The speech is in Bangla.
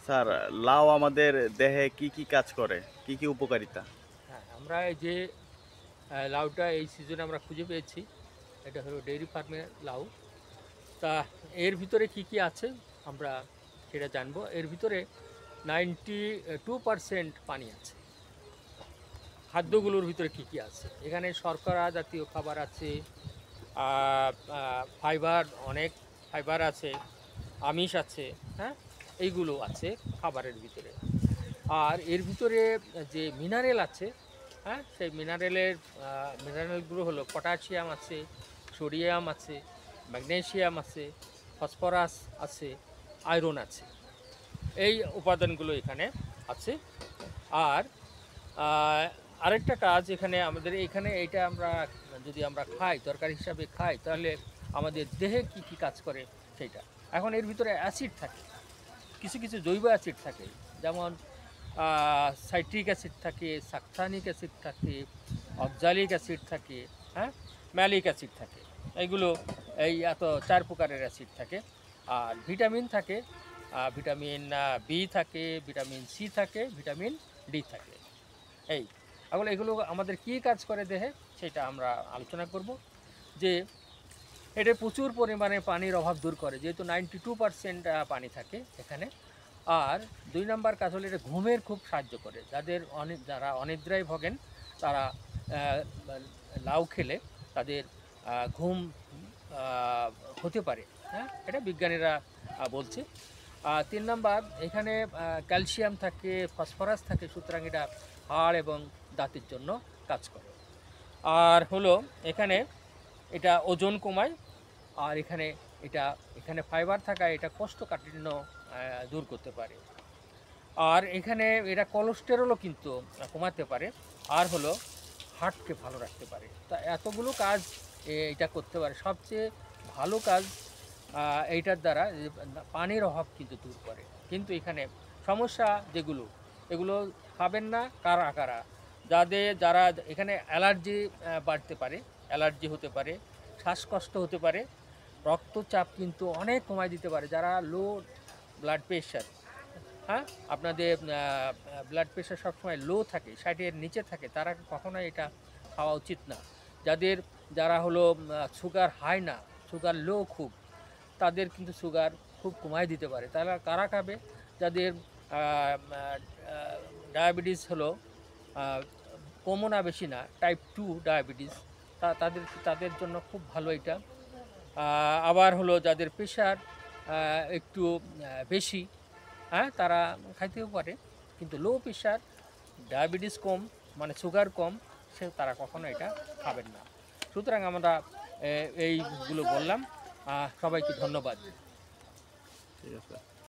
স্যার, লাউ আমাদের দেহে কি কি কাজ করে, কি কি উপকারিতা? হ্যাঁ, আমরা এই যে লাউটা এই সিজনে আমরা খুঁজে পেয়েছি। এটা হলো ডেইরি ফার্মের লাউ। তা এর ভিতরে কি কি আছে আমরা সেটা জানবো। এর ভিতরে 92% পানি আছে। খাদ্যগুলোর ভিতরে কি কি আছে? এখানে শর্করা জাতীয় খাবার আছে, আ আ ফাইবার অনেক ফাইবার আছে, আমিষ আছে, হ্যাঁ? এইগুলো আছে খাবারের ভিতরে। আর এর ভিতরে যে মিনারেল আছে, হ্যাঁ? সেই মিনারেলগুলো হলো পটাশিয়াম আছে, সোডিয়াম আছে, ম্যাগনেসিয়াম আছে, ফসফরাস আছে, আয়রন আছে। এই উপাদানগুলো এখানে আছে। আর আ আরেকটা কাজ এখানে আমাদের এখানে এইটা আমরা যদি আমরা খাই, তরকারি হিসাবে খাই, তাহলে আমাদের দেহে কি, কি কাজ করে সেইটা। এখন এর ভিতরে অ্যাসিড থাকে। কিছু, কিছু জৈব অ্যাসিড থাকে। যেমন আ সাইট্রিক অ্যাসিড থাকে, সাকথানিক অ্যাসিড থাকে, অক্সালিক অ্যাসিড থাকে, হ্যাঁ? ম্যালিক অ্যাসিড থাকে। এইগুলো এই এত ৪ প্রকারের অ্যাসিড থাকে। আর ভিটামিন থাকে, ভিটামিন বি থাকে, ভিটামিন সি থাকে, ভিটামিন ডি থাকে। এই এগুলো আমাদের কী কাজ করে দেহে সেটা আমরা আলোচনা করব। যে এটা প্রচুর পরিমাণে পানির অভাব দূর করে, যেহেতু 92% পানি থাকে এখানে। আর ২ নাম্বার কাজ হলো এটা ঘুমের খুব সাহায্য করে। যারা অনিদ্রায় ভোগেন তারা অ্যা বা লাউ খেলে তাদের ঘুম আ হতে পারে, হ্যাঁ? এটা বিজ্ঞানীরা বলছে। ৩ নাম্বার এখানে ক্যালসিয়াম থাকে, ফসফরাস থাকে, সুতরাং এটা হাড় এবং দাঁতের জন্য কাজ করে। আর হলো এখানে এটা ওজন কমায়। আর এটা এখানে ফাইবার থাকায় এটা কোষ্ঠকাঠিন্য দূর করতে পারে। আর এখানে এটা কোলেস্টেরলও কিন্তু কমাতে পারে। আর হলো হার্টকে ভালো রাখতে পারে। তা এতগুলো কাজ এইটা করতে পারে। সবচেয়ে ভালো কাজ আ এইটার দ্বারা পানির অভাব কিন্তু দূর করে। কিন্তু এখানে সমস্যা যেগুলো, এগুলো খাবেন না কারা, কারা? যারা এখানে অ্যালার্জি বাড়তে পারে, অ্যালার্জি হতে পারে, শ্বাসকষ্ট হতে পারে, রক্তচাপ কিন্তু অনেক কমায় দিতে পারে। যারা লো ব্লাড প্রেশার, হ্যাঁ? আপনাদের ব্লাড প্রেশার সবসময় লো থাকে, ৬০ এর নিচে থাকে, তারা কখনোই এটা খাওয়া উচিত না। যারা হলো সুগার হাই না, সুগার লো খুব, তাদের কিন্তু সুগার খুব কমায় দিতে পারে। তারা কারা খাবে? যাদের আ মা আ ডায়াবেটিস হলো আ কমও না বেশি না, টাইপ 2 ডায়াবেটিস, তাদের জন্য খুব ভালো এটা। আ আবার হলো যাদের প্রেশার একটু বেশি, হ্যাঁ? তারা খাইতেও পারে। কিন্তু লো প্রেশার, ডায়াবেটিস কম, মানে সুগার কম, তারা কখনো এটা খাবেন না। সুতরাং আমরা এইগুলো বললাম। সবাইকে ধন্যবাদ। ঠিক আছে।